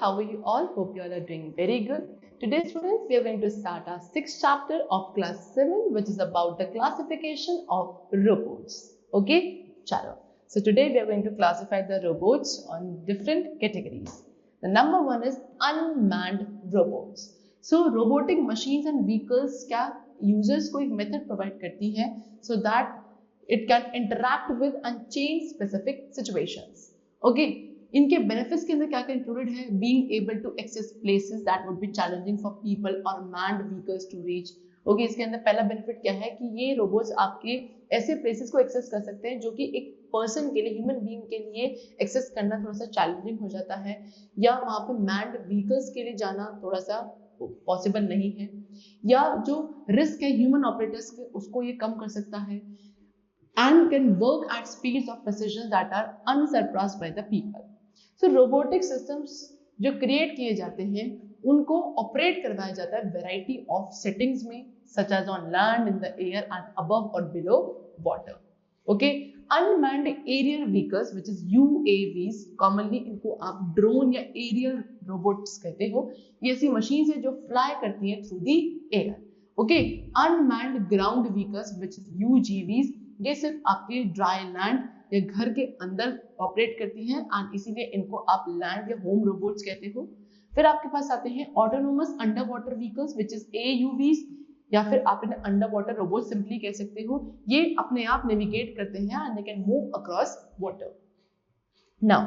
how are you all? Hope you all are doing very good. Today students, we are going to start our 6th chapter of class 7, which is about the classification of robots. Okay, chalo. So today we are going to classify the robots on different categories. The number 1 is unmanned robots. So robotic machines and vehicles क्या users को एक method provide करती है so that it can interact with and change specific situations. Okay, इनके benefits के अंदर क्या क्या included है? Being able to access places that would be challenging for people or manned vehicles to reach. Okay, इसके अंदर पहला benefit क्या है कि ये robots आपके ऐसे places को access कर सकते हैं जो कि एक person के लिए, human being के लिए access करना थोड़ा सा challenging हो जाता है, या वहाँ पे manned vehicles के लिए जाना थोड़ा सा possible नहीं है, या जो risk है human operators के उसको ये कम कर सकता है, and can work at speeds of precision that are unsurpassed by the people. So robotic systems जो create किए जाते हैं उनको operate करवाया जाता है variety of settings में, such as on land, in the air and above or below water. Okay, unmanned aerial vehicles which is UAVs, commonly इनको आप drone या aerial robots कहते हो, ये ऐसी machines है जो fly करती हैं through the air. Okay, unmanned ground vehicles which is UGVs, ये सिर्फ आपके ड्राई लैंड या घर के अंदर ऑपरेट करती हैं एंड इसीलिए इनको आप लैंड या होम रोबोट्स कहते हो. फिर आपके पास आते हैं autonomous under water vehicles which is AUVs, या फिर आप इन्हें अंडर वाटर रोबोट सिंपली कह सकते हो. ये अपने आप नेविगेट करते हैं and they can move across water. Now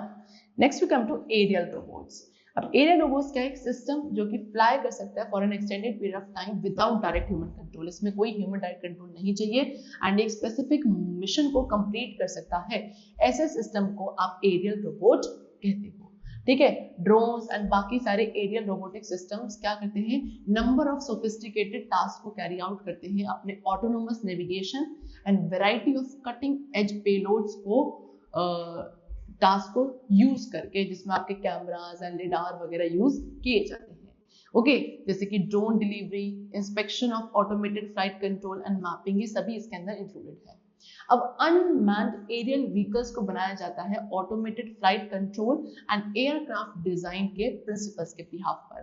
next we come to aerial robots. अब एरियल रोबोट्स का एक सिस्टम जो कि फ्लाई कर सकता है for an extended period of time without direct human control. इसमें कोई ह्यूमन डायरेक्ट कंट्रोल नहीं चाहिए एंड एक स्पेसिफिक मिशन को कंप्लीट कर सकता है. ऐसे सिस्टम को आप एरियल रोबोट कहते हो. ठीक है, ड्रोन्स एंड बाकी सारे एरियल रोबोटिक सिस्टम्स क्या करते हैं? नंबर ऑफ सोफिस्टिकेटेड टास्क को कैरी आउट करते हैं अपने autonomous navigation and variety of cutting edge payloads को टास्क को यूज करके, जिसमें आपके कैमरास एंड लिडार वगैरह यूज किए जाते हैं. ओके, जैसे कि drone delivery, inspection of automated flight control and mapping, ये सभी इसके अंदर इंक्लूडेड है. अब अनमैन्ड एरियल व्हीकल्स को बनाया जाता है automated flight control and aircraft design के प्रिंसिपल्स के बिहाफ पर.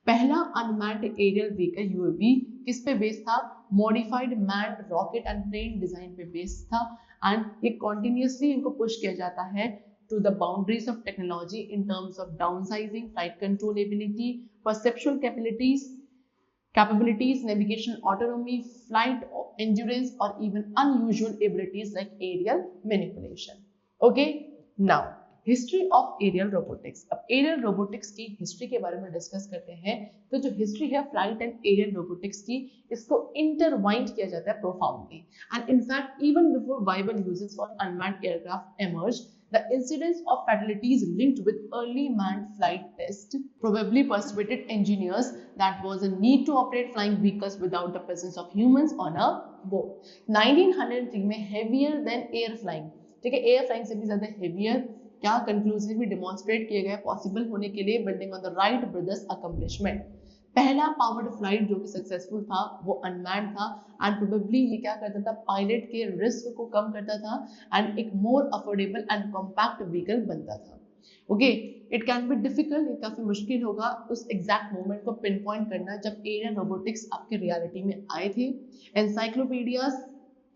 पहला अनमैन्ड एरियल व्हीकल UAV किस पे बेस्ड था? Modified manned rocket and plane design पे बेस्ड था एंड ये कॉन्टिन्यूसली इनको पुश किया जाता है to the boundaries of technology in terms of downsizing, flight control ability, perceptual capabilities, navigation autonomy, flight endurance, or even unusual abilities like aerial manipulation. Okay, now history of aerial robotics. अब aerial robotics की history के बारे में discuss करते हैं. तो जो history है flight and aerial robotics की, इसको intertwined किया जाता है profoundly. And in fact, even before viable uses for unmanned aircraft emerged, the incidence of fatalities linked with early manned flight tests probably persuaded engineers that was a need to operate flying vehicles without the presence of humans on a board. 1903 में heavier than air flying, ठीक है, air flying से भी ज्यादा heavier क्या conclusively demonstrate किए गए possible होने के लिए building on the Wright brothers accomplishment. पहला पावर्ड फ्लाइट जो कि सक्सेसफुल था वो अनमैन्ड था एंड प्रोबेबली ये क्या करता था? पायलट के रिस्क को कम करता था एंड एक more affordable and compact vehicle बनता था. Okay, it can be difficult, ये काफी मुश्किल होगा उस एग्जैक्ट मोमेंट को पिन पॉइंट करना जब एरियल रोबोटिक्स आपके रियलिटी में आए थे. एनसाइक्लोपीडियाज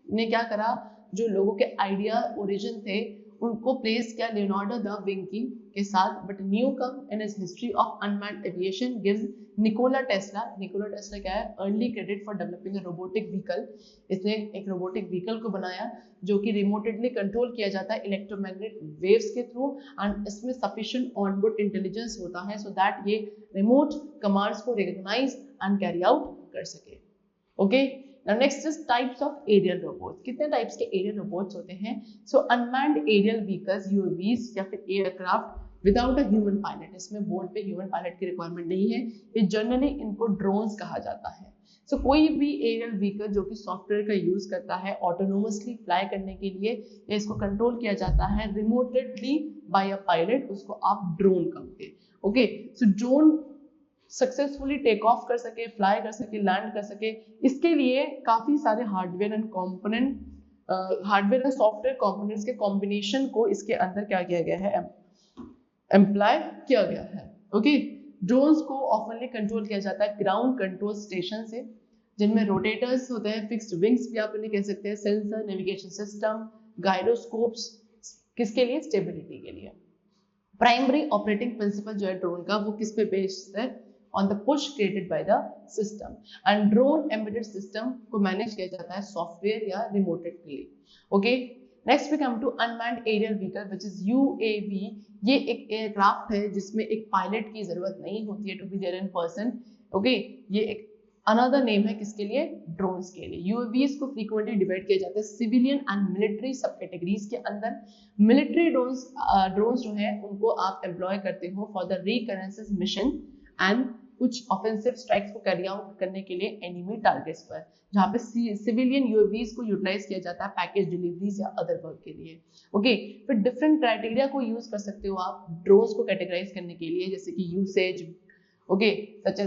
ने क्या करा? जो लोगों के आइडिया ओरिजिन थे उनको प्लेस किया लियोनार्डो दा विंकी के साथ, but Newcomb in his history of unmanned aviation gives Nikola Tesla. Nikola Tesla क्या है? Early credit for developing a robotic vehicle. इसने एक रोबोटिक व्हीकल को बनाया जो कि रिमोटेडली कंट्रोल किया जाता है इलेक्ट्रोमैग्नेटिक वेव्स के थ्रू एंड इसमें सफिशिएंट ऑनबोर्ड इंटेलिजेंस होता है सो दैट ये रिमोट कमांड्स को रिकॉग्नाइज एंड कैरी आउट कर सके. Okay, Now next is types of aerial robots. कितने टाइप्स के एरियल रोबोट्स होते हैं? So unmanned aerial vehicles UAVs या फिर aircraft without a human pilot, इसमें बोर्ड पे ह्यूमन पायलट की रिक्वायरमेंट नहीं है. ये जनरली इनको ड्रोन्स कहा जाता है. So कोई भी एरियल व्हीकल जो कि सॉफ्टवेयर का यूज करता है ऑटोनोमसली फ्लाई करने के लिए या इसको कंट्रोल किया जाता है रिमोटेडली बाय अ पायलट, उसको आप ड्रोन कहोगे. Okay, so drone successfully take off कर सके, फ्लाई कर सके, लैंड कर सके, इसके लिए काफी सारे हार्डवेयर एंड सॉफ्टवेयर कंपोनेंट्स के कॉम्बिनेशन को इसके अंदर क्या किया गया है? एम्प्लॉय किया गया है. ओके, ड्रोन्स को ऑफनली कंट्रोल किया जाता है ग्राउंड कंट्रोल स्टेशन से, जिनमें रोटेटर्स होते हैं, फिक्स्ड विंग्स भी आप इन्हें कह सकते हैं, सेंसर, नेविगेशन सिस्टम, गायरोस्कोप्स, किसके लिए? स्टेबिलिटी के लिए। प्राइमरी ऑपरेटिंग प्रिंसिपल जो है ड्रोन का वो किस पे बेस्ड है? On the push created by the system. And drone embedded system को मैनेज किया जाता है सॉफ्टवेयर या remotely. Okay, next we come to unmanned aerial vehicle which is UAV. ये एक एयरक्राफ्ट है जिसमें एक पायलट की जरूरत नहीं होती है to be there in person. Okay, ये एक अनदर नेम है किसके लिए? ड्रोन्स के लिए। यूएवीज को फ्रीक्वेंटली डिवाइड किया जाता है सिविलियन एंड मिलिट्री सब कैटेगरीज के अंदर। मिलिट्री ड्रोन्स जो है उनको आप एम्प्लॉय करते हो for the reconnaissance mission and कुछ ऑफेंसिव स्ट्राइक्स को कैरी आउट करने के लिए एनिमी टारगेट्स पर, जहाँ पे सिविलियन यूएवीज को यूटिलाइज किया जाता है पैकेज डिलीवरीज या अदर वर्क के लिए। ओके, फिर डिफरेंट क्राइटेरिया को यूज कर सकते हो आप ड्रोन्स को कैटेगराइज करने के लिए, जैसे कि usage, okay, such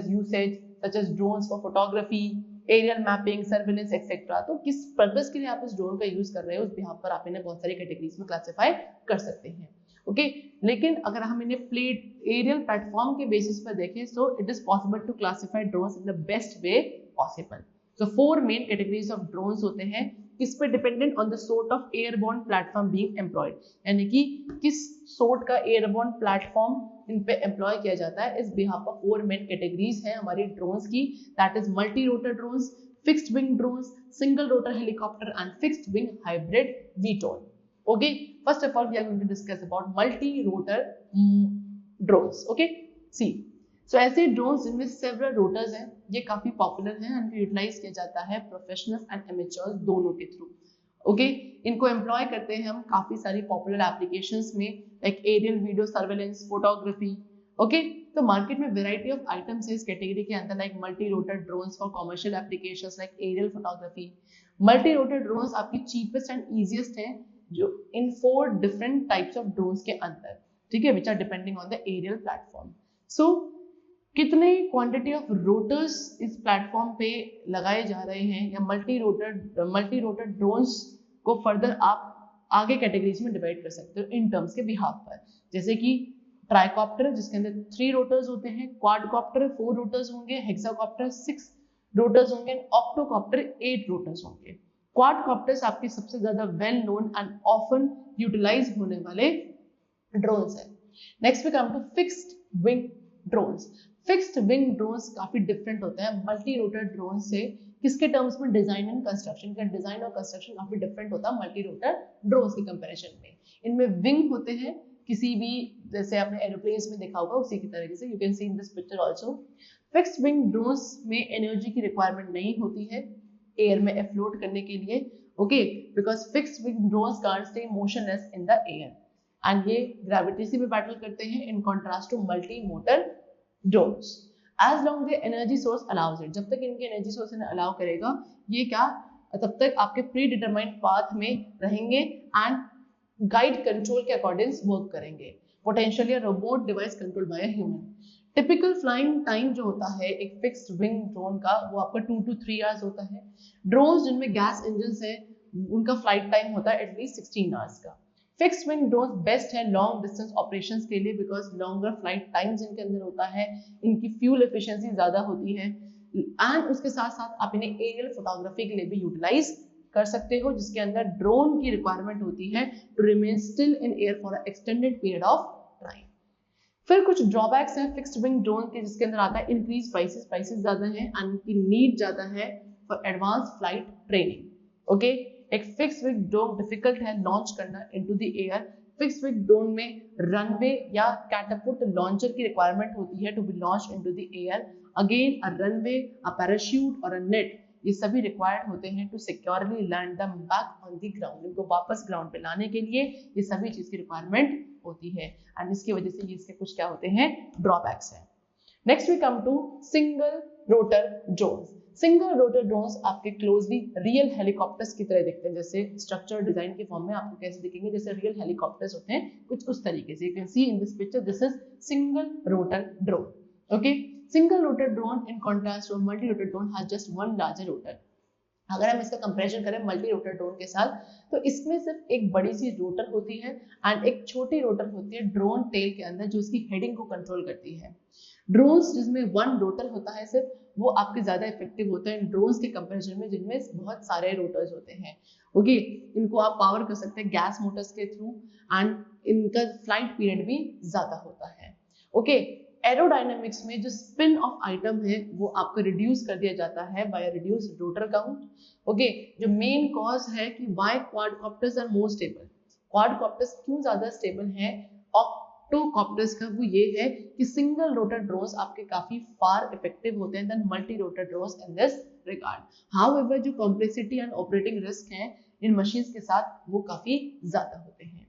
as drones for photography, aerial mapping, surveillance etcetera. तो किस पर्पस के लिए आप इस ड्रोन का यूज कर रहे हो उस बिहाफ पर आप इन्हें बहुत सारी कैटेगरीज में क्लासिफाई कर सकते हैं। ओके, लेकिन अगर हम इन्हें प्लेट एरियल प्लेटफॉर्म के बेसिस पर देखें, so it is possible to classify drones in the best way possible. So 4 main categories of drones होते हैं, किस पे? Dependent on the sort of airborne platform being employed, यानी कि किस सोर्ट का एयरबोर्न प्लेटफॉर्म इन पे एम्प्लॉय किया जाता है। इस बिहाफ पर 4 मेन कैटेगरीज हैं हमारी ड्रोन्स की, that is multi rotor drones, fixed wing drones, single rotor helicopter and fixed wing hybrid VTOL. Okay, first of all we are going to discuss about multi-rotor drones. Okay, see, so ऐसे drones जिनमें several rotors हैं, ये काफी popular हैं and utilise किया जाता है professionals and amateurs दोनों के थ्रू। ओके, इनको एम्प्लॉय करते हैं हम काफी सारी पॉपुलर एप्लीकेशंस में, like aerial video surveillance, photography. Okay, तो मार्केट में वेराइटी ऑफ आइटम्स है इस कैटेगरी के अंदर, like multi rotor drones for commercial applications like aerial photography. Multi rotor drones आपकी चीपेस्ट एंड ईजिएस्ट है जो इन 4 डिफरेंट टाइप्स ऑफ ड्रोन्स के अंदर, ठीक है, which are depending on the aerial platform. So कितने क्वांटिटी ऑफ रोटर्स इस प्लेटफॉर्म पे लगाए जा रहे हैं, या मल्टी रोटर ड्रोन्स को फर्दर आप आगे कैटेगरीज में डिवाइड कर सकते हो इन टर्म्स के बिहाफ पर, जैसे कि ट्राइकॉप्टर जिसके अंदर 3 रोटर्स होते हैं, क्वाडकॉप्टर 4 रोटर्स होंगे, हेक्साकॉप्टर 6 रोटर्स होंगे, ऑक्टोकॉप्टर 8 रोटर्स होंगे। क्वाडकॉप्टर्स आपके सबसे ज्यादा well known and often utilize होने वाले ड्रोन्स हैं। Next we come to fixed wing drones. Fixed wing drones काफी डिफरेंट होते हैं मल्टी रोटर ड्रोन से, किसके टर्म्स में? डिजाइन एंड कंस्ट्रक्शन का। डिजाइन और कंस्ट्रक्शन काफी डिफरेंट होता है मल्टी रोटर ड्रोन्स के कंपैरिजन में। इनमें विंग होते हैं, किसी भी जैसे आपने एरोप्लेन्स में देखा होगा उसी की तरीके से, you can see in this picture also. Fixed wing drones में एनर्जी की रिक्वायरमेंट नहीं होती है एयर में एफ्लोट करने के लिए, okay, because fixed wing drones can't stay motionless in the air and ये ग्रेविटी से भी बैटल करते हैं in contrast to multi motor drones. As long the energy source allows it, जब तक इनके एनर्जी सोर्स इन्हें अलाउ करेगा ये क्या, तब तक आपके प्री डिटरमाइंड पाथ में रहेंगे एंड गाइड कंट्रोल के अकॉर्डिंग वर्क करेंगे, potentially remote device control by human. Typical flying time जो होता है एक फिक्स्ड विंग ड्रोन का वो आपका 2 to 3 आवर्स होता है। ड्रोन्स जिनमें गैस इंजन है उनका फ्लाइट टाइम होता है एटलीस्ट 16 आवर्स का। फिक्स्ड विंग ड्रोन्स बेस्ट है लॉन्ग डिस्टेंस ऑपरेशंस के लिए, बिकॉज लॉन्गर फ्लाइट टाइम्स इनके अंदर होता है, इनकी फ्यूल एफिशिएंसी ज्यादा होती है एंड उसके साथ साथ आप इन्हें एरियल फोटोग्राफी के लिए भी यूटिलाइज कर सकते हो, जिसके अंदर ड्रोन की रिक्वायरमेंट होती है to remain still in air for a extended period of time. फिर कुछ ड्रॉबैक्स हैं फिक्स्ड विंग ड्रोन के, जिसके अंदर आता है इंक्रीज प्राइसेस ज्यादा है एंड उनकी नीड ज्यादा है for advance flight training. Okay, एक फिक्स्ड विंग ड्रोन डिफिकल्ट है लॉन्च करना into the air. Fixed wing drone में रनवे या कैटापुट लॉन्चर की रिक्वायरमेंट होती है to be launch into the air. Again a runway, a parachute और a net, ये सभी रिक्वायर्ड होते हैं to securely land them back on the ground. इनको वापस ग्राउंड पे लाने के लिए ये सभी चीज की रिक्वायरमेंट होती है एंड इसकी वजह से ये इसके कुछ क्या होते हैं, ड्रॉबैक्स हैं। Next we come to single rotor drones. Single rotor drones आपके क्लोजली रियल हेलीकॉप्टर्स की तरह दिखते हैं, जैसे स्ट्रक्चर डिजाइन के फॉर्म में आपको कैसे दिखेंगे, जैसे रियल हेलीकॉप्टर्स होते हैं कुछ उस तरीके से। You can see in this picture this is single rotor drone. Okay, single rotor drone in contrast to a multi rotor drone has just one larger rotor अगर हम इसका कंपैरिजन करें मल्टी रोटर ड्रोन के साथ, तो इसमें सिर्फ एक बड़ी सी रोटर होती है एंड एक छोटी रोटर होती है ड्रोन टेल के अंदर, जो उसकी हेडिंग को कंट्रोल करती है। ड्रोन्स जिसमें वन रोटर होता है सिर्फ, वो आपके ज्यादा इफेक्टिव होते हैं ड्रोन्स के कंपैरिजन में जिनमें बहुत सारे रोटर्स होते हैं। ओके, इनको आप पावर कर सकते हैं गैस मोटर्स के थ्रू एंड इनका फ्लाइट पीरियड भी ज्यादा होता है। ओके, एरोडायनेमिक्स में जो स्पिन ऑफ आइटम है वो आपको रिड्यूस कर दिया जाता है by reduce rotor count. Okay, जो मेन कॉज है कि why quadcopters are more stable, quadcopters क्यों ज्यादा स्टेबल है ऑक्टोकॉप्टर्स का, वो ये है कि सिंगल रोटर ड्रोन्स आपके काफी फार इफेक्टिव होते हैं then multi rotor drones in this regard. However जो कॉम्प्लेक्सिटी एंड ऑपरेटिंग रिस्क है इन मशीन्स के साथ वो काफी ज्यादा होते हैं।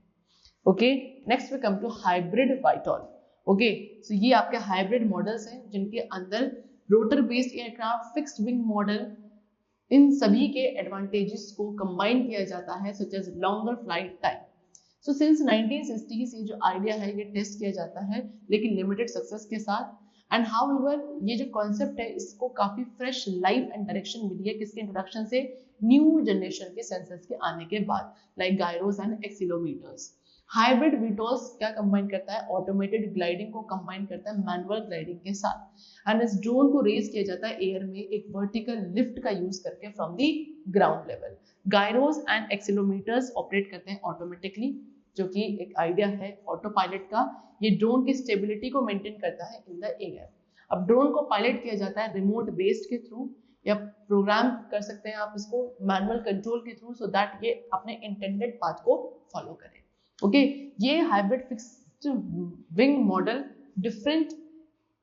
Okay, next we come to hybrid VTOL. Okay, so ये आपके हाइब्रिड मॉडल्स हैं जिनके अंदर rotor based aircraft, fixed wing model, इन सभी के एडवांटेजेस को कंबाइन किया जाता है such as longer flight time. So since 1960 से जो आइडिया है ये टेस्ट किया जाता है लेकिन लिमिटेड सक्सेस के साथ। एंड हाउएवर ये जो कॉन्सेप्ट है इसको काफी फ्रेश लाइफ एंड डायरेक्शन मिली है किसके इंट्रोडक्शन से, न्यू जनरेशन के सेंसर्स के आने के बाद, लाइक गायरोस एंड एक्सीलोमीटर्स। हाइब्रिड वीटोल्स क्या कंबाइन करता है, ऑटोमेटेड ग्लाइडिंग को कंबाइन करता है मैनुअल ग्लाइडिंग के साथ एंड इस ड्रोन को रेज किया जाता है एयर में एक वर्टिकल लिफ्ट का यूज करके from the ground level. Gyros and accelerometers operate करते हैं ऑटोमेटिकली, जो कि एक आइडिया है ऑटो पायलट का। ये ड्रोन की स्टेबिलिटी को मेंटेन करता है इन द एयर। अब ड्रोन को पायलट किया जाता है रिमोट बेस्ड के थ्रू या प्रोग्राम कर सकते हैं आप इसको मैनुअल कंट्रोल के थ्रू सो दैट ये अपने इंटेंडेड पाथ को फॉलो करे। ओके, ये hybrid fixed wing model different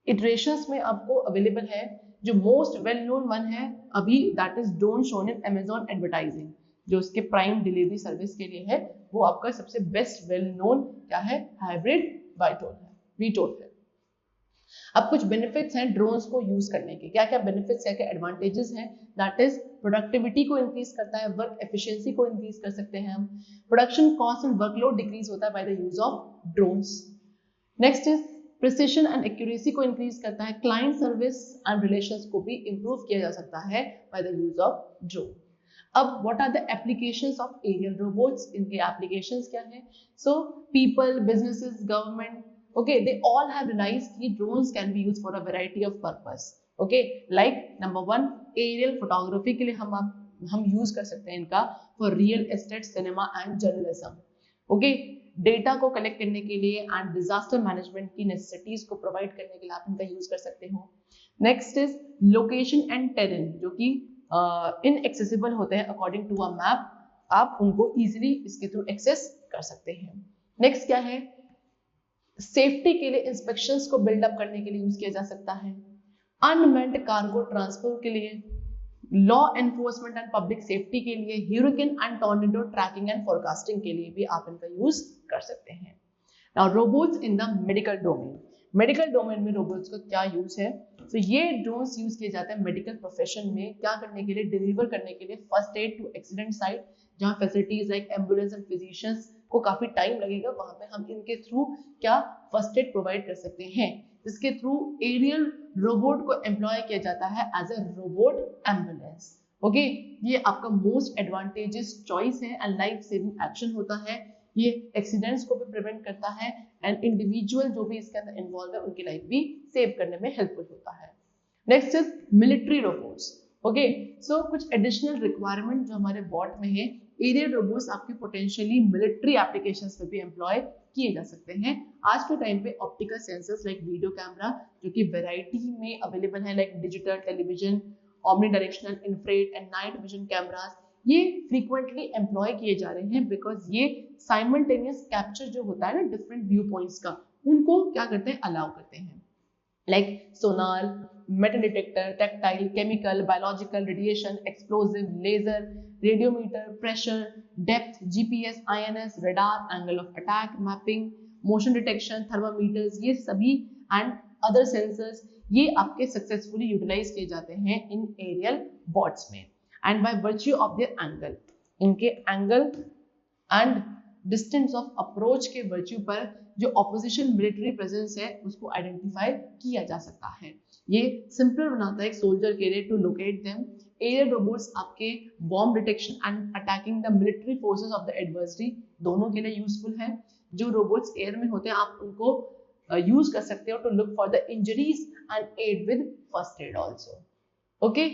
iterations में आपको अवेलेबल है। जो मोस्ट वेल नोन वन है अभी that is drone shown in Amazon advertising, जो उसके प्राइम डिलीवरी सर्विस के लिए है, वो आपका सबसे बेस्ट वेल नोन क्या है, हाइब्रिड वीटोल है। अब कुछ बेनिफिट्स हैं ड्रोन्स को यूज करने के, क्या क्या बेनिफिट्स है, क्या एडवांटेजेस हैं, दैट इज प्रोडक्टिविटी को इंक्रीज करता है, वर्क एफिशिएंसी को इंक्रीज कर सकते हैं हम, production cost and workload decrease होता है by the use of drones. Next is precision and accuracy को इंक्रीज करता है, क्लाइंट सर्विस एंड रिलेशंस को भी इंप्रूव किया जा सकता है by the use of drone. अब what are the applications of aerial robots, इनके एप्लीकेशंस क्या है, so people, businesses, government, okay, they all have realized that drones can be used for a variety of purpose. Okay, like number one, aerial photography के लिए हम use कर सकते हैं इनका for real estate, cinema and journalism. Okay, data को collect करने के लिए एंड डिजास्टर मैनेजमेंट की नेसेसिटीज को प्रोवाइड करने के लिए आप इनका यूज कर सकते हो। Next is location and terrain, जो कि इनएक्सेसिबल होते हैं अकॉर्डिंग टू अ मैप, आप उनको इजीली इसके थ्रू एक्सेस कर सकते हैं। नेक्स्ट क्या है, सेफ्टी के लिए इंस्पेक्शंस को बिल्डअप करने के लिए यूज किया जा सकता है, अनमेन्ड कार्गो ट्रांसफर के लिए, law enforcement and public safety के लिए, hurricane and tornado tracking and forecasting के लिए भी आप इनका यूज कर सकते हैं। Now robots in the medical domain, medical domain में रोबोट्स का क्या यूज है, तो ये ड्रोन्स यूज किए जाते हैं मेडिकल प्रोफेशन में, क्या करने के लिए, डिलीवर करने के लिए first aid to accident site, जहाँ facilities like ambulance and physicians को काफी टाइम लगेगा, वहां पे हम इनके थ्रू क्या फर्स्ट एड प्रोवाइड कर सकते हैं, जिसके थ्रू एरियल रोबोट को एम्प्लॉय किया जाता है as a robot ambulance. Okay, ये आपका मोस्ट एडवांटेजेस चॉइस है एंड लाइफ सेविंग एक्शन होता है, ये एक्सीडेंट्स को भी प्रिवेंट करता है एंड इंडिविजुअल जो भी इसके अंदर इन्वॉल्व है उनकी लाइफ भी सेव करने में हेल्पफुल होता है। Next is military robots. Okay, so कुछ एडिशनल रिक्वायरमेंट जो हमारे बॉट में है, एरियल रोबोट्स आपके पोटेंशियली मिलिट्री एप्लीकेशंस में भी एम्प्लॉय किए जा सकते हैं। आज के टाइम पे optical sensors like video camera जो कि वैरायटी में अवेलेबल है, like digital, television, omni directional, infrared and night vision cameras, ये फ्रीक्वेंटली एम्प्लॉय किए जा रहे हैं बिकॉज ये साइमल्टेनियस कैप्चर जो होता है ना डिफरेंट व्यू पॉइंट्स का, उनको क्या करते हैं, अलाउ करते हैं, like sonar, metal detector, tactile, chemical, biological, radiation, explosive, laser, radiometer, pressure, depth, GPS, INS, radar, angle of attack, mapping, motion detection, thermometers, ये सभी एंड अदर सेंसर्स ये आपके सक्सेसफुली यूटिलाइज किए जाते हैं इन एरियल बॉट्स में and by virtue of their angle, इनके angle and distance of approach के वर्च्यू पर जो ऑपोजिशन मिलिट्री प्रेजेंस है उसको आइडेंटिफाई किया जा सकता है। ये सिंपल बनाता है एक सोल्जर के लिए to locate them aerial robots आपके bomb detection and attacking the military forces of the adversary दोनों के लिए यूजफुल है। जो रोबोट्स एयर में होते हैं आप उनको यूज कर सकते हो to look for the injuries and aid with first aid also. Okay,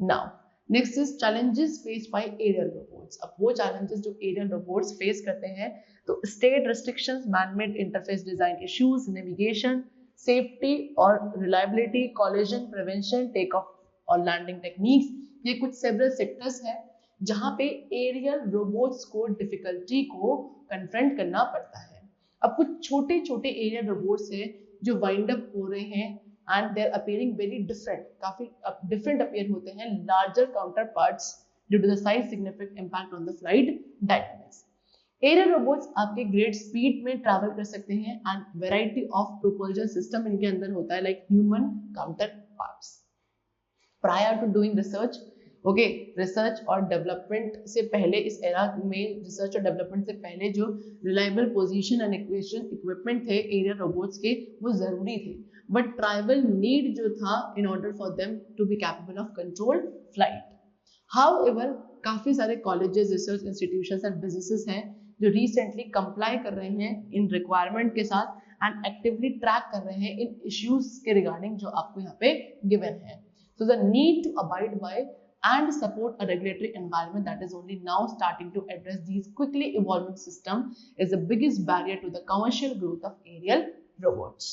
now next is challenges faced by aerial robots. अब वो चैलेंजेस जो एरियल रोबोट्स फेस करते हैं, तो state restrictions, man made interface design issues, navigation, safety और reliability, collision prevention, take off और landing techniques, ये कुछ सेवरल सेक्टर्स हैं जहां पे एरियल रोबोट्स को डिफिकल्टी को कन्फ्रंट करना पड़ता है। अब कुछ छोटे छोटे एरियल रोबोट्स हैं जो वाइंड अप हो रहे हैं and they are appearing very different, काफी डिफरेंट अपीयर होते हैं larger counter parts due to the size significant impact on the flight dynamics. Aerial robots आपके ग्रेट स्पीड में ट्रैवल कर सकते हैं and variety of propulsion system इनके अंदर होता है like human counter parts. Prior to doing research, okay, research और डेवलपमेंट से पहले, इस एरा में रिसर्च और डेवलपमेंट से पहले जो रिलायबल पोजीशन एंड इक्विपमेंट थे एरियल रोबोट्स के वो जरूरी थे, बट ट्राइबल नीड जो था in order for them to be capable of control flight. However काफी सारे colleges, research institutions and businesses हैं जो रिसेंटली कंप्लाई कर रहे हैं इन रिक्वायरमेंट के साथ एंड एक्टिवली ट्रैक कर रहे हैं इन इश्यूज के रिगार्डिंग जो आपको यहाँ पे गिवन है। So the need to abide by and support a regulatory environment that is only now starting to address these quickly evolving system is the biggest barrier to the commercial growth of aerial robots.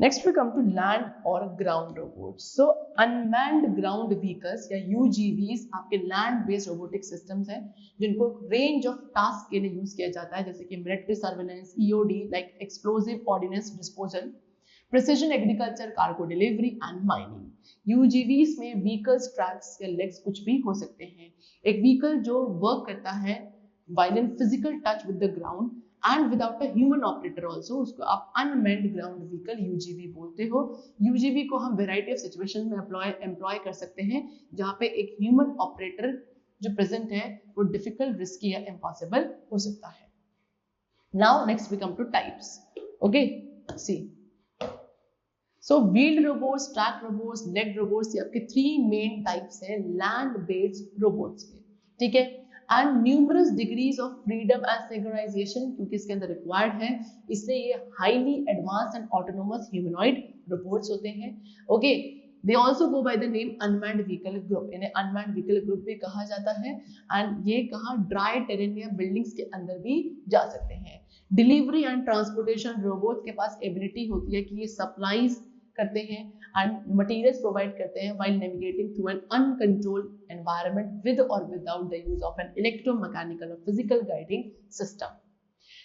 Next we come to land or ground robots. So unmanned ground vehicles या UGVs आपके land based robotic systems हैं जिनको range of task के लिए use किया जाता है, जैसे कि military surveillance, EOD like explosive ordnance disposal, precision agriculture, cargo delivery and mining. UGVs में व्हीकल्स, ट्रैक्स या लेग्स कुछ भी हो सकते हैं। एक व्हीकल जो वर्क करता है while in physical touch with the ground and without a human operator also, उसको आप unmanned ground vehicle UGV बोलते हो। UGV को हम variety of situations में एम्प्लॉय कर सकते हैं जहाँ पे एक ह्यूमन ऑपरेटर जो प्रेजेंट है वो डिफिकल्ट, रिस्की या इम्पॉसिबल हो सकता है। Now next we come to types. Okay, see so wheeled robots, track robots, leg robots, ये आपके 3 मेन टाइप्स हैं लैंड बेस्ड रोबोट्स के, ठीक है। And numerous degrees of freedom and synchronization क्योंकि इसके अंदर रिक्वायर्ड है, इसलिए ये highly advance and autonomous humanoid robots होते हैं। Okay, they also go by the name unmanned vehicle group, इन्हें अनमैन्ड व्हीकल ग्रुप भी कहा जाता है एंड ये कहाँ ड्राई टेरेन या बिल्डिंग्स के अंदर भी जा सकते हैं। डिलीवरी एंड ट्रांसपोर्टेशन रोबोट के पास एबिलिटी होती है कि ये सप्लाईज करते हैं एंड मटेरियल्स प्रोवाइड करते हैं while navigating through an uncontrolled environment with or without the use of an electromechanical or physical guiding system.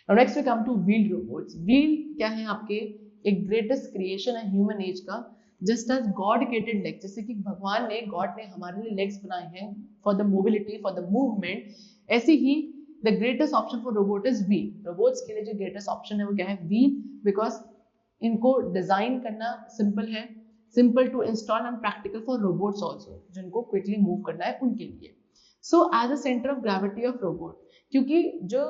Now next we come to wheeled robots. Wheel क्या है आपके एक ग्रेटेस्ट क्रिएशन है human age का, just as God created leg, जैसे कि भगवान ने, गॉड ने हमारे लिए लेग्स बनाए हैं for the mobility, for the movement, ऐसे ही the greatest option for robot is wheel. Robots के लिए जो ग्रेटेस्ट ऑप्शन है वो क्या है? व्हील, बिकॉज इनको डिजाइन करना सिंपल है, simple to install and practical for robots also, जिनको क्विकली मूव करना है उनके लिए। So as a center of gravity of robot, क्योंकि जो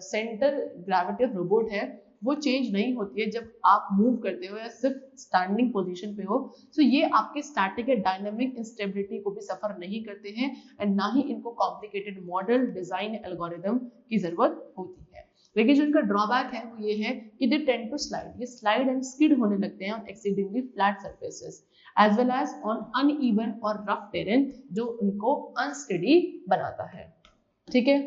सेंटर ग्रेविटी ऑफ रोबोट है वो चेंज नहीं होती है जब आप मूव करते हो या सिर्फ स्टैंडिंग पोजीशन पे हो, सो ये आपके स्टैटिक या डायनामिक इंस्टेबिलिटी को भी सफर नहीं करते हैं एंड ना ही इनको कॉम्प्लिकेटेड मॉडल, डिजाइन, एल्गोरिदम की जरूरत होती है। लेकिन जो इनका ड्रॉबैक है वो ये है कि दे टेंड टू स्लाइड, ये स्लाइड एंड स्किड होने लगते हैं on exceedingly flat surfaces as well as on uneven और रफ टेरेन, जो उनको अनस्टेडी बनाता है, ठीक है।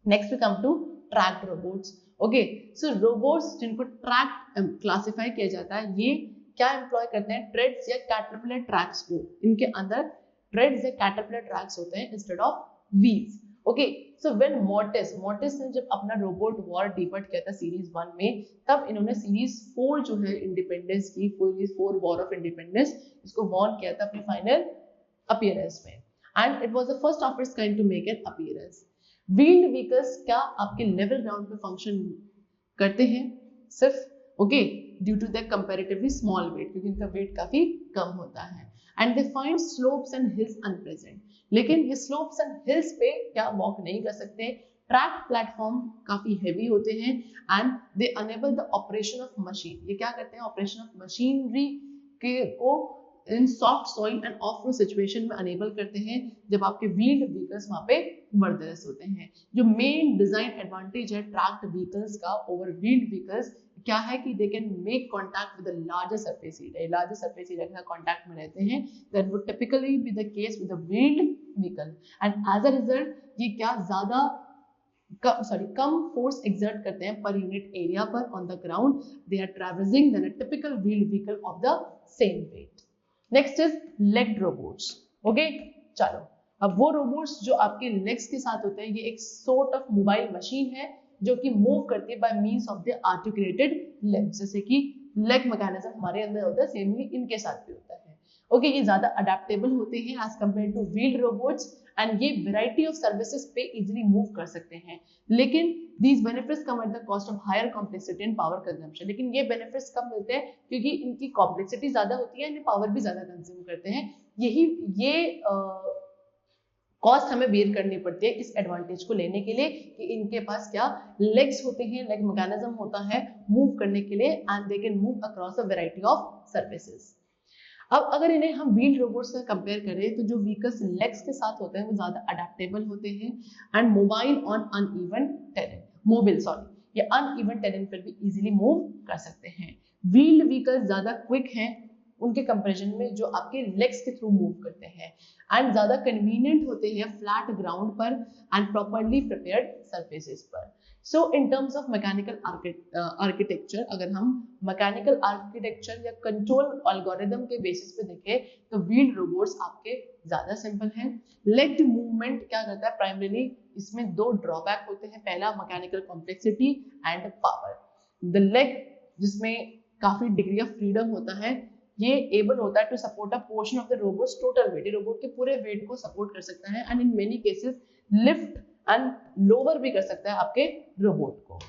Next we come to tracked robots. Okay, so robots जिनको ट्रैक क्लासिफाई किया जाता है, ये क्या एम्प्लॉय करते हैं? ट्रेड्स या कैटरपिलर ट्रैक्स को, इनके अंदर ट्रेड्स या कैटरपिलर ट्रैक्स होते हैं instead of wheels. Okay, so when mortis ने जब अपना रोबोट वॉर डिबट किया था सीरीज 1 में, तब इन्होंने सीरीज 4 जो है इंडिपेंडेंस की, सीरीज 4 वॉर ऑफ इंडिपेंडेंस, इसको वॉर्न किया था अपनी फाइनल अपीयरेंस में and it was the first of its kind to make an appearance. Wheeled vehicles क्या आपके लेवल ग्राउंड पे फंक्शन करते हैं सिर्फ, okay, due to the comparatively small weight, क्योंकि इनका वेट काफी कम होता है and they find slopes and hills unpresent. लेकिन ये स्लोप्स एंड हिल्स पे क्या वॉक नहीं कर सकते, ट्रैक प्लेटफॉर्म काफी हेवी होते हैं and they enable the operation of machine. ये क्या करते हैं? ऑपरेशन ऑफ मशीनरी के को in soft soil and off road situation में अनेबल करते हैं जब आपके व्हील्ड व्हीकल्स वहां पे मर्दरस होते हैं। जो मेन डिजाइन एडवांटेज है ट्रैक्ड व्हीकल्स का ओवर व्हील्ड व्हीकल्स क्या है कि they can make contact with the larger surface area, larger surface area के साथ कांटेक्ट में रहते हैं। That would typically be the case with the wheeled vehicle and as a result ये क्या ज्यादा कम फोर्स एक्सर्ट करते हैं पर यूनिट एरिया पर on the ground. They are traversing then a typical wheeled vehicle of the same weight. Next is legged robots. Okay, चलो अब वो रोबोट्स जो आपके लेग्स के साथ होते हैं, ये एक सॉर्ट ऑफ मोबाइल मशीन है जो कि मूव करती है by means of the articulated legs. जैसे कि लेग मैकेनिज्म हमारे अंदर होता है, सेमली इनके साथ भी होता है। ओके, ये ज्यादा अडेप्टेबल होते हैं as compare to wheeled robots and ये वैरायटी ऑफ सर्विसेज पे इजीली मूव कर सकते हैं। लेकिन these benefits come at the cost of higher complexity and power consumption। लेकिन ये बेनिफिट्स कब मिलते हैं क्योंकि इनकी कॉम्प्लेक्सिटी ज्यादा होती है, इन्हें पावर भी ज्यादा कंज्यूम करते हैं। ये कॉस्ट हमें बेयर करनी पड़ती है इस एडवांटेज को लेने के लिए कि इनके पास क्या लेग्स होते हैं, लेग मैकेनिज्म होता है मूव करने के लिए and they can move across a variety of services. अब अगर इन्हें हम व्हील रोबोट से कंपेयर करें तो जो व्हीकल्स लेग्स के साथ होते हैं वो ज्यादा अडेप्टेबल होते हैं and mobile on uneven terrain, ये अनइवन टेरेन पर भी इजीली मूव कर सकते हैं। व्हील्ड व्हीकल्स ज्यादा क्विक हैं उनके कंपैरिजन में जो आपके लेग्स के थ्रू मूव करते हैं एंड ज्यादा कन्वीनियंट होते हैं फ्लैट ग्राउंड पर एंड प्रॉपर्ली प्रिपेयर्ड सरफेसेस पर। So in terms of mechanical architecture, अगर हम मैकेनिकल आर्किटेक्चर या कंट्रोल एल्गोरिथम के बेसिस पे देखें तो व्हील्ड रोबोट्स आपके ज्यादा सिंपल हैं। लेग्ड मूवमेंट क्या करता है प्राइमरीली, इसमें दो ड्रॉबैक होते हैं। पहला mechanical complexity and power. The leg जिसमें काफी डिग्री ऑफ फ्रीडम होता है, ये एबल होता है to support a portion of the robots total weight, robot के पूरे वेट को सपोर्ट कर सकता है and in many cases lift and lower भी कर सकता है आपके रोबोट को।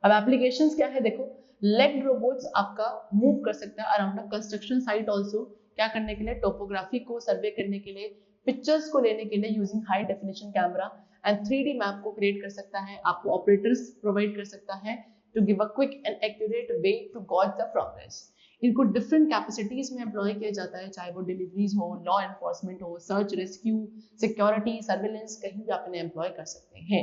अब एप्लीकेशंस क्या है देखो, लेग्ड रोबोट्स आपका मूव कर सकता है around a construction site also, क्या करने के लिए, टोपोग्राफी को सर्वे करने के लिए, पिक्चर्स को लेने के लिए using high definition camera and 3D map को क्रिएट कर सकता है, आपको ऑपरेटर्स प्रोवाइड कर सकता है to give a quick and accurate way to gauge the progress. इनको डिफरेंट कैपेसिटीज में एम्प्लॉय किया जाता है, चाहे वो डिलीवरीज हो, लॉ एनफोर्समेंट हो, सर्च रेस्क्यू, सिक्योरिटी, सर्विलेंस, कहीं भी आप इन्हें एम्प्लॉय कर सकते हैं।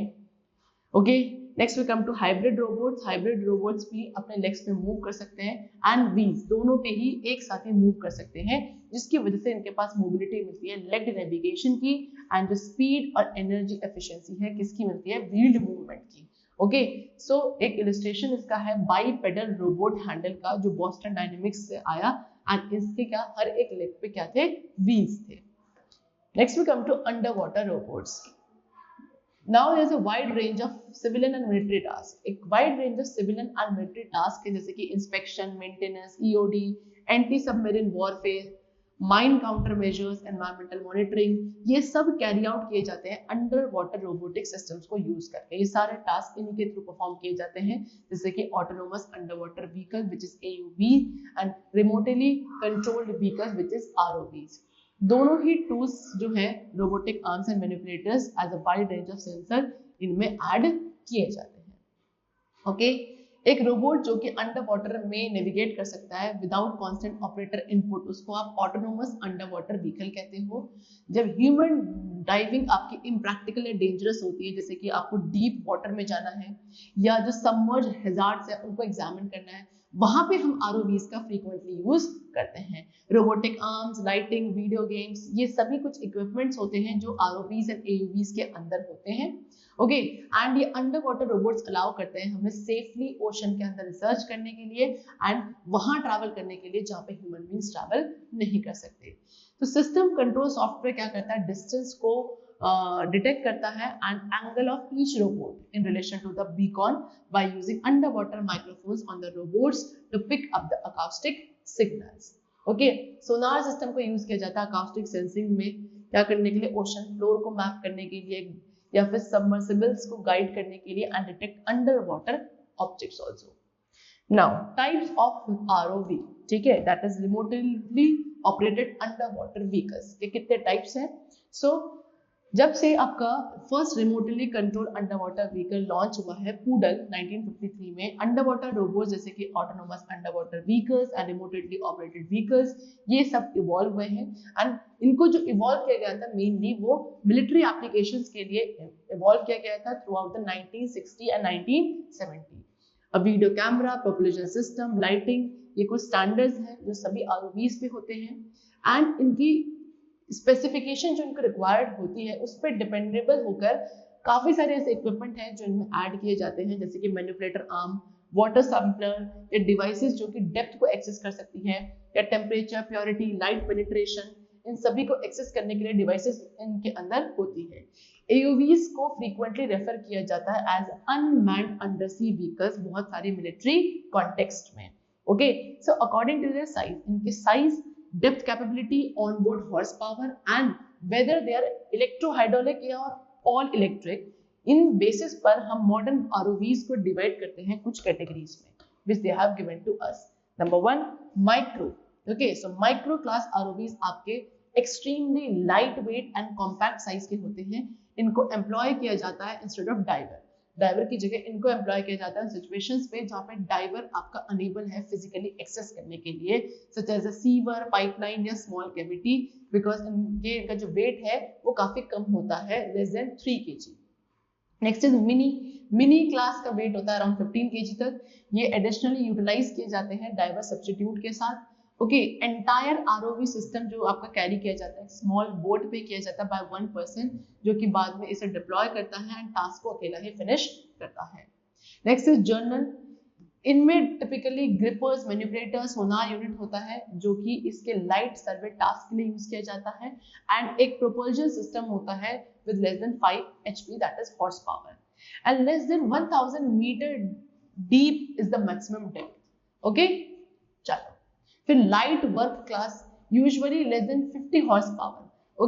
Okay, next we come to hybrid robots. Hybrid robots भी अपने लेग्स पे मूव कर सकते हैं एंड व्हील्स दोनों पे ही एक साथ ही मूव कर सकते हैं, जिसकी वजह से इनके पास मोबिलिटी मिलती है लेग्ड नेविगेशन की एंड जो स्पीड और एनर्जी एफिशिएंसी है किसकी मिलती है, व्हील्ड मूवमेंट की। ओके, सो एक इलस्ट्रेशन इसका है बाई पेडल रोबोट हैंडल का जो बॉस्टन डायनेमिक्स से आया एंड इसके क्या हर एक लेग पे क्या थे, व्हील्स थे। Next we come to underwater robots. Now there is a wide range of civilian and military tasks. एक wide range of civilian and military tasks है जैसे कि inspection, maintenance, EOD, anti-submarine warfare, mine counter measures, environmental monitoring, ये सब carry out किए जाते हैं under water robotic systems को यूज करके। ये सारे टास्क इन्हीं के थ्रू परफॉर्म किए जाते हैं जैसे कि autonomous underwater vehicle which is AUV and remotely controlled vehicle which is ROVs। दोनों ही टूल्स जो हैं robotic arms and manipulators as a wide range of sensor इनमें ऐड किए जाते हैं। ओके, एक रोबोट जो कि अंडर वाटर में नेविगेट कर सकता है विदाउट कांस्टेंट ऑपरेटर इनपुट, उसको आप ऑटोनोमस अंडर वाटर व्हीकल कहते हो। जब ह्यूमन डाइविंग आपकी इम्प्रैक्टिकल या डेंजरस होती है, जैसे कि आपको डीप वाटर में जाना है या जो सबमर्ज हैजार्ड्स है उनको एग्जामिन करना है, वहां पे हम ROVs का फ्रीक्वेंटली यूज करते हैं। Robotic arms, lighting, video games, ये सभी कुछ इक्विपमेंट्स होते हैं जो ROVs एंड AUVs के अंदर होते हैं। ओके, एंड ये अंडर वाटर रोबोट्स अलाउ करते हैं हमें सेफली ओशन के अंदर रिसर्च करने के लिए एंड वहां ट्रैवल करने के लिए जहां पे ह्यूमन बींग्स ट्रैवल नहीं कर सकते। तो सिस्टम कंट्रोल सॉफ्टवेयर क्या करता है, डिस्टेंस को डिटेक्ट करता है and angle of each robot in relation to the beacon by using underwater microphones on the robots to pick up the acoustic signals. Okay, sonar system को use किया जाता है अकाउस्टिक सेंसिंग में, क्या करने के लिए, ओशन फ्लोर को मैप करने के लिए या फिर सबमर्सिबल्स को गाइड करने के लिए and detect under water objects also. Now types of ROV, ठीक है, that is remotely operated under water vehicles. ये कितने टाइप्स हैं? सो जब से आपका first remotely control under water vehicle launch हुआ है पूडल 1953 में, अंडर वाटर रोबोट जैसे कि autonomous under water vehicles and remotely operated vehicles, ये सब इवॉल्व हुए हैं। एंड इनको जो इवॉल्व किया गया था मेनली वो मिलिट्री एप्लीकेशंस के लिए इवॉल्व किया गया था थ्रू आउट द 1960 एंड 1970। अब video camera, propulsion system, lighting, ये कुछ स्टैंडर्ड्स हैं जो सभी आरओवीज पे होते हैं। एंड इनकी स्पेसिफिकेशन जो इनको रिक्वायर्ड होती है उस पर डिपेंडेबल होकर काफी सारे ऐसे इक्विपमेंट हैं जो इनमें ऐड किए जाते हैं, जैसे कि मैनिपुलेटर आर्म, वाटर सैंपलर या डिवाइसेस जो कि डेप्थ को एक्सेस कर सकती हैं, या टेम्परेचर, प्योरिटी, लाइट पेनिट्रेशन, इन सभी को एक्सेस करने के लिए डिवाइसेस इनके अंदर होती है। AUVs को फ्रीक्वेंटली रेफर किया जाता है एज अनमैन्ड अंडरसी व्हीकल्स बहुत सारी मिलिट्री कॉन्टेक्स्ट में। Okay, so according to their size, इनकी size, depth capability, onboard horsepower and whether they are electrohydraulic या all electric, इन बेसिस पर हम मॉडर्न ROVs को डिवाइड करते हैं कुछ कैटेगरीज में which they have given to us. Number 1, micro. Okay, so micro class ROVs आपके extremely lightweight and compact size के होते हैं। इनको एम्प्लॉय किया जाता है इंस्टेड ऑफ डाइवर की जगह इनको एम्प्लॉय किया जाता है सिचुएशंस पे जहाँ पे डाइवर आपका अनेबल है फिजिकली एक्सेस करने के लिए, such as a sewer, pipeline या स्मॉल कैविटी, बिकॉज इनका जो वेट है वो काफी कम होता है, less than 3 kg। Next is mini class का वेट होता है अराउंड 15 kg तक। ये एडिशनली यूटिलाइज किए जाते हैं डाइवर सब्स्टिट्यूट के साथ। ओके, एंटायर आरओवी सिस्टम जो आपका कैरी किया जाता है स्मॉल बोट पे किया जाता है बाय 1 पर्सन, जो कि बाद में इसे डिप्लॉय करता है एंड टास्क को अकेला ही फिनिश करता है। Next is journal. इनमें टिपिकली ग्रिपर्स, मैनिपुलेटर, सोनार यूनिट होता है जो कि इसके लाइट सर्वे टास्क के लिए यूज किया जाता है। एंड एक प्रोपल्शन सिस्टम होता है with less than 5 HP, that is horsepower, and less than 1000 metre deep is the maximum depth. Okay, चलो फिर light work class, usually less than 50 horsepower.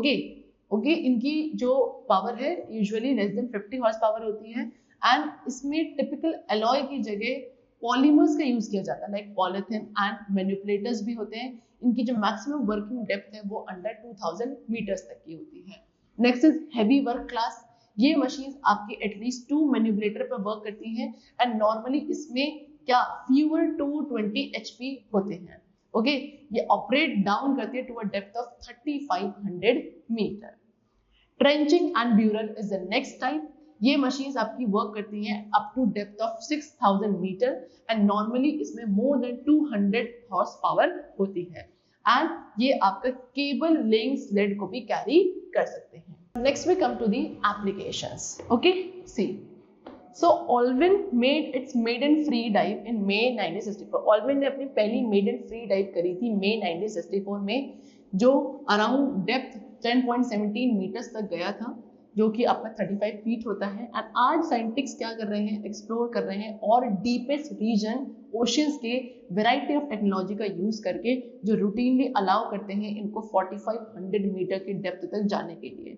Okay, इनकी जो पावर है usually less than 50 horsepower होती है। And इसमें typical alloy की जगह पॉलीमर्स का यूज किया जाता है, लाइक पॉलिथिन एंड मैनिपुलेटर्स भी होते हैं। इनकी जो मैक्सिमम वर्किंग डेप्थ है वो अंडर 2000 मीटर्स तक की होती है। Next is heavy work class. ये मशीन आपकी एटलीस्ट 2 मैनिपुलेटर पर वर्क करती हैं एंड नॉर्मली इसमें क्या फ्यूअर टू 20 HP होते हैं। ओके, ये ऑपरेट डाउन करती है to a depth of 3500 metre. Trenching and burial is the next type. ये मशीन्स आपकी वर्क करती हैं up to depth of 6000 metre and normally इसमें मोर देन 200 हॉर्स पावर होती है। एंड ये आपका केबल लेइंग स्लेड को भी कैरी कर सकते हैं। Next we come to the applications. Okay, see, So Olvin made its maiden free dive in May 1964. Olvin ने अपनी पहली maiden free dive करी थी May 1964 में, जो अराउंड डेप्थ 10.17 मीटर्स तक गया था, जो कि आपका 35 फीट होता है। एंड आज साइंटिस्ट क्या कर रहे हैं, एक्सप्लोर कर रहे हैं और डीपेस्ट रीजन ओशियंस के वैरायटी ऑफ टेक्नोलॉजी का यूज करके जो रूटीनली अलाउ करते हैं इनको 4500 मीटर की डेप्थ तक जाने के लिए।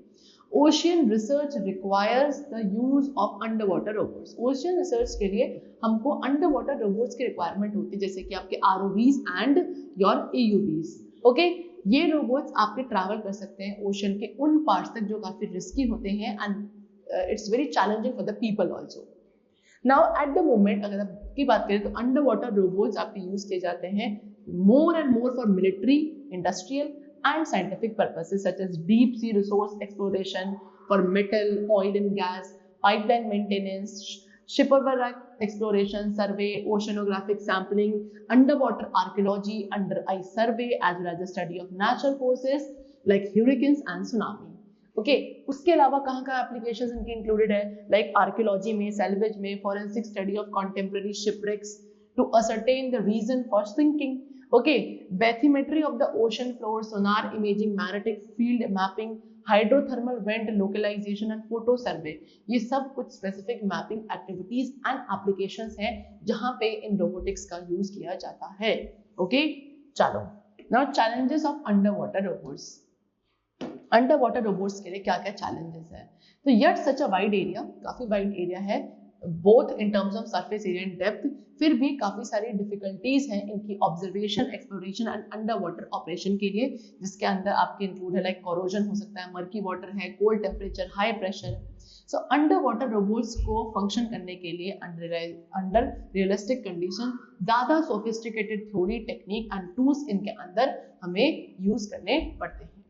Ocean research requires the use of underwater robots. Ocean research के लिए हमको underwater robots की requirement होती है, जैसे कि आपके ROVs and your AUVs. Okay, ये robots आपके travel कर सकते हैं ocean के उन parts तक जो काफी risky होते हैं and it's very challenging for the people also. Now at the moment अगर आपकी बात करें तो underwater robots आपके use किए जाते हैं more and more for military, industrial and scientific purposes such as deep sea resource exploration for metal, oil and gas, pipeline maintenance, shipwreck exploration, survey, oceanographic sampling, underwater archaeology, under ice survey, as well as the study of natural forces like hurricanes and tsunami. Okay, उसके अलावा कहाँ कहाँ applications इनके included है, like archaeology में, salvage में, forensic study of contemporary shipwrecks to ascertain the reason for sinking. Okay, bathymetry of the ocean floor, sonar imaging, magnetic field mapping, hydrothermal vent localization and photo survey, ये सब कुछ specific mapping activities and applications हैं जहां पे इन robotics का use किया जाता है। ओके, चलो now challenges of under water robots. Under water robots के लिए क्या क्या चैलेंजेस है, तो yet such a wide area, काफी वाइड एरिया है, both in terms of surface area and depth, फिर भी काफ़ी सारी डिफिकल्टीज हैं इनकी observation, exploration and under water operation के लिए, जिसके अंदर आपके इंक्लूड है लाइक कोरोजन हो सकता है, मर्की वाटर है, cold temperature, high pressure. So under water robots को फंक्शन करने के लिए अंडर रियलिस्टिक कंडीशन ज़्यादा sophisticated theory, technique and tools इनके अंदर हमें यूज करने पड़ते हैं।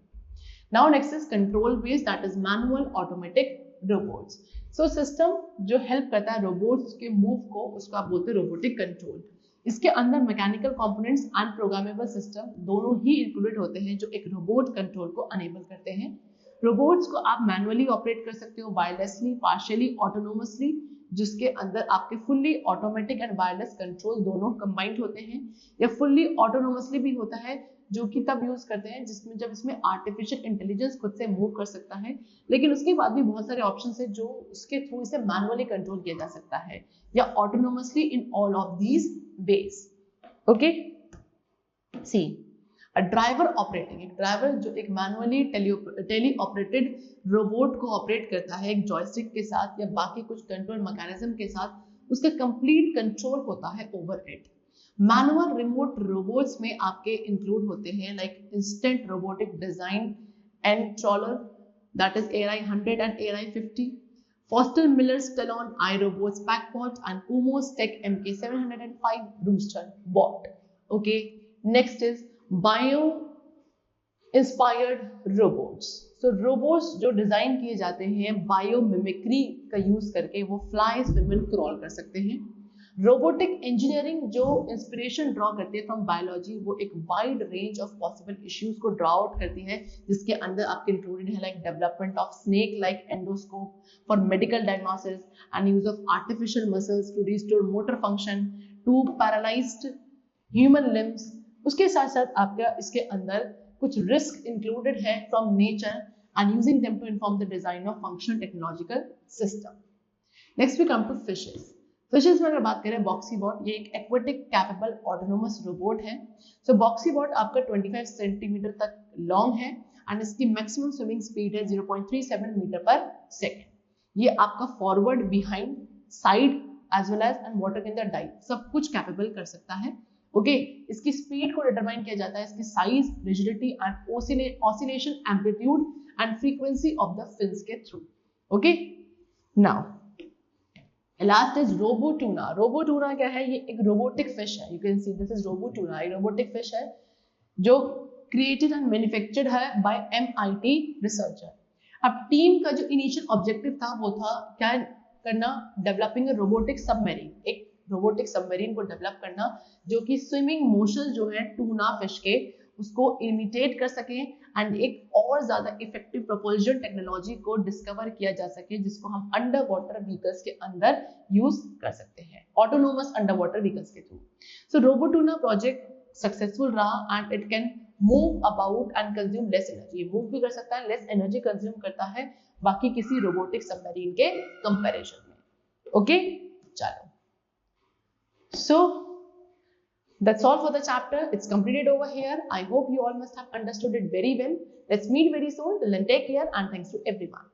Now next is control based, that is manual automatic robots. So system जो हेल्प करता है रोबोट्स के मूव को, उसको आप बोलते हैं रोबोटिक कंट्रोल। इसके अंदर mechanical components and programmable system दोनों ही इंक्लूडेड होते हैं जो एक रोबोट कंट्रोल को अनेबल करते हैं। रोबोट्स को आप मैनुअली ऑपरेट कर सकते हो, वायरलेसली, पार्शियली ऑटोनोमसली, जिसके अंदर आपके fully automatic and wireless control दोनों कंबाइंड होते हैं, या फुल्ली ऑटोनोमसली भी होता है जो कि तब यूज करते हैं जिसमें जब इसमें आर्टिफिशियल इंटेलिजेंस खुद से मूव कर सकता है, लेकिन उसके बाद भी बहुत सारे ऑप्शंस हैं जो उसके थ्रू इसे मैनुअली कंट्रोल किया जा सकता है या autonomously in all of these ways. Okay, see a driver operating, एक ड्राइवर जो एक मैनुअली टेली ऑपरेटेड रोबोट को ऑपरेट करता है एक जॉयस्टिक के साथ या बाकी कुछ कंट्रोल मैकेनिज्म के साथ, उसका कंप्लीट कंट्रोल होता है ओवरहेड। मैनुअल रिमोट रोबोट्स में आपके इंक्लूड होते हैं like instant robotic design and trawler, that is ARI 100 and ARI 50, Foster Miller Stellon iRobots Packbot and Kumos Tech MK 705 Rooster Bot. Okay, next is bio inspired robots. So robots जो design किए जाते हैं bio mimicry का use करके, वो fly, swim and crawl कर सकते हैं। रोबोटिक इंजीनियरिंग जो इंस्पिरेशन ड्रॉ करती है फ्रॉम बायोलॉजी, वो एक wide range of possible issues को ड्रॉ आउट करती है, जिसके अंदर आपके इंक्लूडेड है like development of snake like endoscope for medical diagnosis and use of artificial muscles to restore motor function to paralysed human limbs. उसके साथ साथ आपका इसके अंदर कुछ रिस्क इंक्लूडेड है from nature and using them to inform the design of functional technological system. Next we come to fishes. Fishes में अगर बात करें बॉक्सीबॉट, ये एक एक्वेटिक कैपेबल ऑटोनोमस रोबोट है। सो बॉक्सीबॉट आपका 25 सेंटीमीटर तक लॉन्ग है एंड इसकी मैक्सिमम स्विमिंग स्पीड है 0.37 मीटर पर सेकेंड। ये आपका forward, behind, side as well as and water के अंदर डाइव सब कुछ कैपेबल कर सकता है। ओके, इसकी स्पीड को डिटरमाइन किया जाता है इसकी size, rigidity and oscillation amplitude and frequency of the fins के थ्रू। Okay, now last is RoboTuna. RoboTuna क्या है? ये एक रोबोटिक फिश है। You can see this is RoboTuna, एक रोबोटिक फिश है जो क्रिएटेड एंड मैन्युफैक्चर्ड है बाय MIT रिसर्चर। अब टीम का जो इनिशियल ऑब्जेक्टिव था वो था क्या करना, डेवलपिंग अ रोबोटिक सबमरीन, एक रोबोटिक सबमरीन को डेवलप करना जो कि स्विमिंग मोशन जो है टूना फिश के उसको इमिटेट कर सके एंड एक और ज्यादा इफेक्टिव प्रोपल्शन टेक्नोलॉजी को डिस्कवर किया जा सके, जिसको हम अंडर वाटर व्हीकल्स के अंदर यूज कर सकते हैं, ऑटोनोमस अंडर वाटर व्हीकल्स के थ्रू। सो रोबोटूना प्रोजेक्ट सक्सेसफुल रहा and it can move about and consume less energy. Move भी कर सकता है, लेस एनर्जी कंज्यूम करता है बाकी किसी रोबोटिक सबमरीन के कंपैरिजन में। ओके, चलो, so that's all for the chapter. It's completed over here. I hope you all must have understood it very well. Let's meet very soon. Till then, take care and thanks to everyone.